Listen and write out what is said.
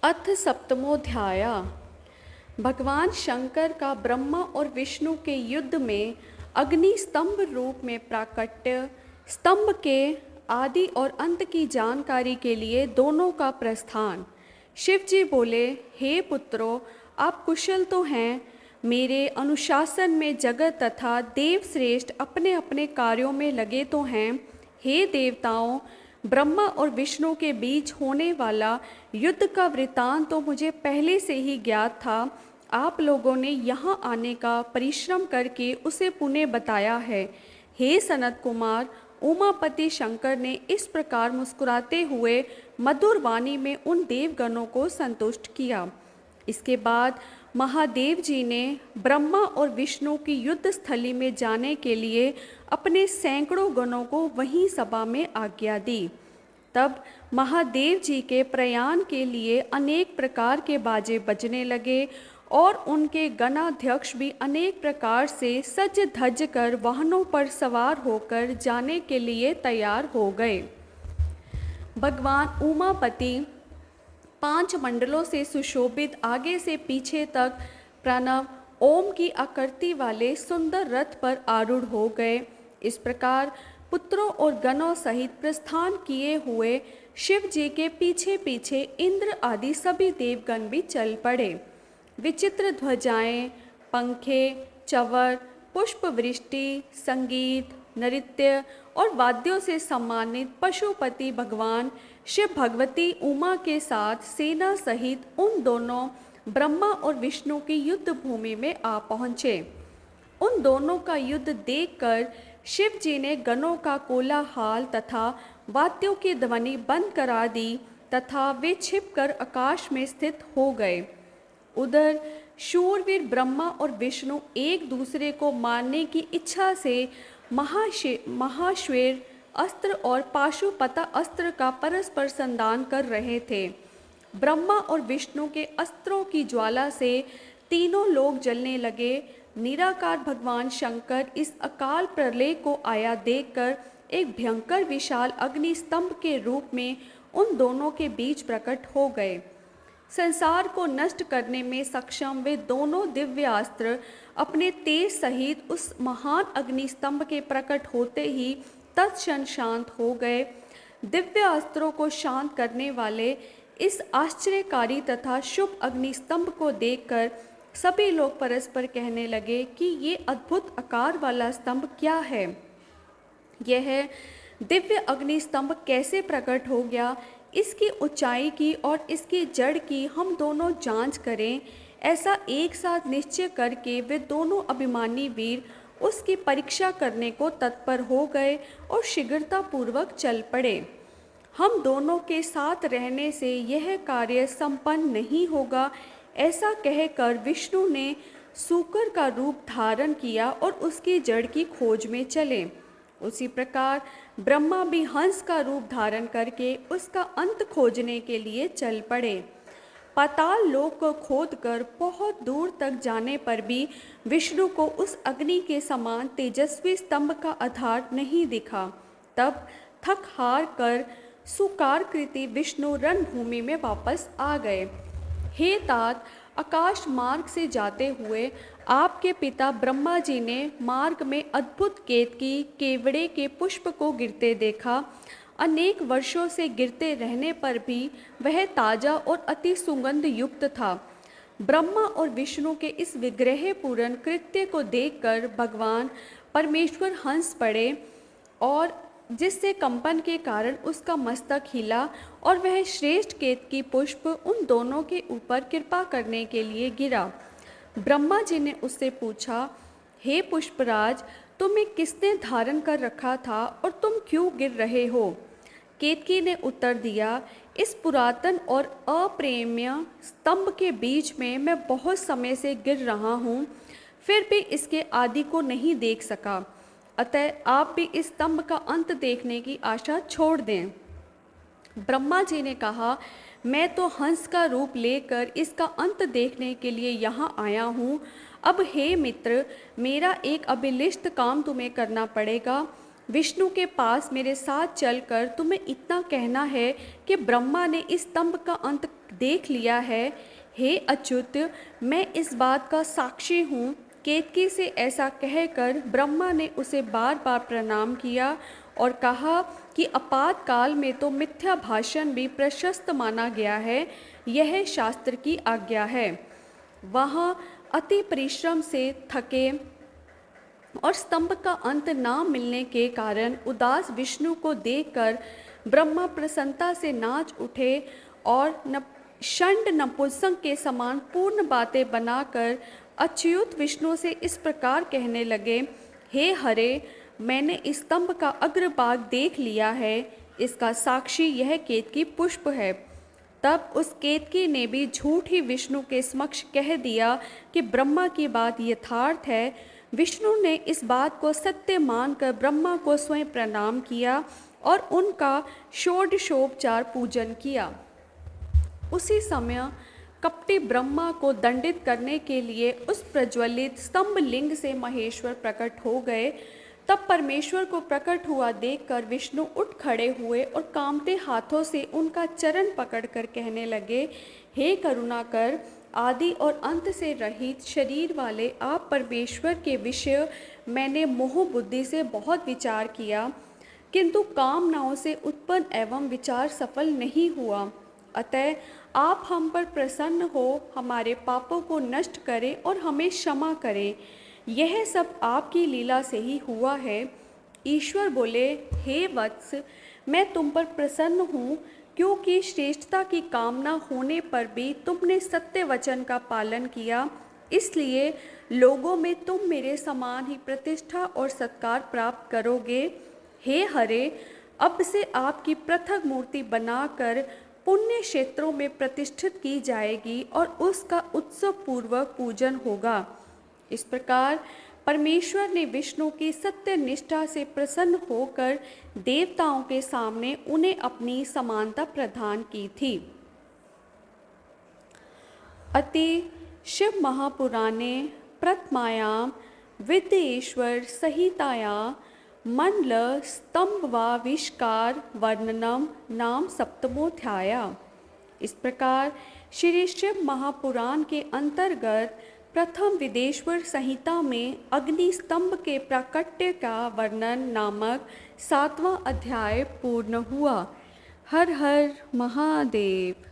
अथ सप्तमोध्याय। भगवान शंकर का ब्रह्मा और विष्णु के युद्ध में अग्नि स्तंभ रूप में प्राकट्य, स्तंभ के आदि और अंत की जानकारी के लिए दोनों का प्रस्थान। शिव जी बोले, हे पुत्रों, आप कुशल तो हैं। मेरे अनुशासन में जगत तथा देव श्रेष्ठ अपने अपने कार्यों में लगे तो हैं। हे देवताओं, ब्रह्मा और विष्णु के बीच होने वाला युद्ध का वृतांत तो मुझे पहले से ही ज्ञात था। आप लोगों ने यहाँ आने का परिश्रम करके उसे पुनः बताया है। हे सनत कुमार, उमापति शंकर ने इस प्रकार मुस्कुराते हुए मधुर वाणी में उन देवगणों को संतुष्ट किया। इसके बाद महादेव जी ने ब्रह्मा और विष्णु की युद्ध स्थली में जाने के लिए अपने सैकड़ों गणों को वहीं सभा में आज्ञा दी। तब महादेव जी के प्रयाण के लिए अनेक प्रकार के बाजे बजने लगे और उनके गणाध्यक्ष भी अनेक प्रकार से सज धज कर वाहनों पर सवार होकर जाने के लिए तैयार हो गए। भगवान उमापति 5 मंडलों से सुशोभित आगे से पीछे तक प्रणव ओम की आकृति वाले सुंदर रथ पर आरूढ़ हो गए। इस प्रकार पुत्रों और गणों सहित प्रस्थान किए हुए शिव जी के पीछे पीछे इंद्र आदि सभी देवगण भी चल पड़े। विचित्र ध्वजाएं, पंखे, चवर, पुष्प वृष्टि, संगीत, नृत्य और वाद्यों से सम्मानित पशुपति भगवान शिव भगवती उमा के साथ सेना सहित उन दोनों ब्रह्मा और विष्णु की युद्ध भूमि में आ पहुँचे। उन दोनों का युद्ध देखकर शिव जी ने गणों का कोलाहल तथा वाद्यों की ध्वनि बंद करा दी तथा वे छिपकर आकाश में स्थित हो गए। उधर शूरवीर ब्रह्मा और विष्णु एक दूसरे को मारने की इच्छा से महाश्वेर अस्त्र और पाशुपता अस्त्र का परस्पर संधान कर रहे थे। ब्रह्मा और विष्णु के अस्त्रों की ज्वाला से तीनों लोग जलने लगे। निराकार भगवान शंकर इस अकाल प्रलय को आया देखकर एक भयंकर विशाल अग्नि स्तंभ के रूप में उन दोनों के बीच प्रकट हो गए। संसार को नष्ट करने में सक्षम वे दोनों दिव्यास्त्र अपने तेज सहित उस महान अग्नि स्तंभ के प्रकट होते ही तत्क्षण शांत हो गए। दिव्यास्त्रों को शांत करने वाले इस आश्चर्यकारी तथा शुभ अग्नि स्तंभ को देखकर सभी लोग परस्पर कहने लगे कि ये अद्भुत आकार वाला स्तंभ क्या है। यह दिव्य अग्नि स्तंभ कैसे प्रकट हो गया, इसकी ऊंचाई की और इसकी जड़ की हम दोनों जांच करें। ऐसा एक साथ निश्चय करके वे दोनों अभिमानी वीर उसकी परीक्षा करने को तत्पर हो गए और शीघ्रतापूर्वक चल पड़े। हम दोनों के साथ रहने से यह कार्य संपन्न नहीं होगा, ऐसा कहकर विष्णु ने सूकर का रूप धारण किया और उसकी जड़ की खोज में चले। उसी प्रकार ब्रह्मा भी हंस का रूप धारण करके उसका अंत खोजने के लिए चल पड़े। पाताल लोक को खोदकर बहुत दूर तक जाने पर भी विष्णु को उस अग्नि के समान तेजस्वी स्तंभ का आधार नहीं दिखा। तब थक हार कर सुकारकृति विष्णु रणभूमि में वापस आ गए। हे तात, आकाश मार्ग से जाते हुए आपके पिता ब्रह्मा जी ने मार्ग में अद्भुत केतकी केवड़े के पुष्प को गिरते देखा। अनेक वर्षों से गिरते रहने पर भी वह ताजा और अति सुगंध युक्त था। ब्रह्मा और विष्णु के इस विग्रह पूर्ण कृत्य को देखकर भगवान परमेश्वर हंस पड़े और जिससे कंपन के कारण उसका मस्तक हिला और वह श्रेष्ठ केतकी पुष्प उन दोनों के ऊपर कृपा करने के लिए गिरा। ब्रह्मा जी ने उससे पूछा, हे पुष्पराज, तुम्हें किसने धारण कर रखा था और तुम क्यों गिर रहे हो? केतकी ने उत्तर दिया, इस पुरातन और अप्रेम्य स्तंभ के बीच में मैं बहुत समय से गिर रहा हूँ, फिर भी इसके आदि को नहीं देख सका। अतः आप भी इस स्तंभ का अंत देखने की आशा छोड़ दें। ब्रह्मा जी ने कहा, मैं तो हंस का रूप लेकर इसका अंत देखने के लिए यहाँ आया हूँ। अब हे मित्र, मेरा एक अभिलिष्ट काम तुम्हें करना पड़ेगा। विष्णु के पास मेरे साथ चलकर तुम्हें इतना कहना है कि ब्रह्मा ने इस स्तंभ का अंत देख लिया है। हे अच्युत, मैं इस बात का साक्षी हूँ। केतकी से ऐसा कहकर ब्रह्मा ने उसे बार बार प्रणाम किया और कहा कि आपातकाल में तो मिथ्या भाषण भी प्रशस्त माना गया है, यह शास्त्र की आज्ञा है। वहाँ अति परिश्रम से थके और स्तंभ का अंत ना मिलने के कारण उदास विष्णु को देखकर ब्रह्मा प्रसन्नता से नाच उठे और षंड नपुंसक के समान पूर्ण बातें बनाकर अच्युत विष्णु से इस प्रकार कहने लगे, हे हरे, मैंने इस स्तंभ का अग्रभाग देख लिया है, इसका साक्षी यह केतकी पुष्प है। तब उस केतकी ने भी झूठ ही विष्णु के समक्ष कह दिया कि ब्रह्मा की बात यथार्थ है। विष्णु ने इस बात को सत्य मानकर ब्रह्मा को स्वयं प्रणाम किया और उनका षोडशोपचार पूजन किया। उसी समय कपटी ब्रह्मा को दंडित करने के लिए उस प्रज्वलित स्तंभ लिंग से महेश्वर प्रकट हो गए। तब परमेश्वर को प्रकट हुआ देखकर विष्णु उठ खड़े हुए और कांपते हाथों से उनका चरण पकड़कर कहने लगे, हे करुणाकर, आदि और अंत से रहित शरीर वाले आप परमेश्वर के विषय मैंने मोह बुद्धि से बहुत विचार किया, किंतु कामनाओं से उत्पन्न एवं विचार सफल नहीं हुआ। अतः आप हम पर प्रसन्न हो, हमारे पापों को नष्ट करें और हमें क्षमा करें। यह सब आपकी लीला से ही हुआ है। ईश्वर बोले, हे वत्स, मैं तुम पर प्रसन्न हूँ, क्योंकि श्रेष्ठता की कामना होने पर भी तुमने सत्य वचन का पालन किया, इसलिए लोगों में तुम मेरे समान ही प्रतिष्ठा और सत्कार प्राप्त करोगे। हे हरे, अब से आपकी पृथक मूर्ति बनाकर पुण्य क्षेत्रों में प्रतिष्ठित की जाएगी और उसका उत्सव पूर्वक पूजन होगा। इस प्रकार परमेश्वर ने विष्णु की सत्य निष्ठा से प्रसन्न होकर देवताओं के सामने उन्हें अपनी समानता प्रदान की थी। अति शिव महापुराणे प्रथमायां विद्येश्वर संहितायां मंडल स्तंभवाविष्कार वर्णनम नाम सप्तमोध्याय। इस प्रकार श्री शिव महापुराण के अंतर्गत प्रथम विदेश्वर संहिता में अग्नि स्तंभ के प्राकट्य का वर्णन नामक 7वां अध्याय पूर्ण हुआ। हर हर महादेव।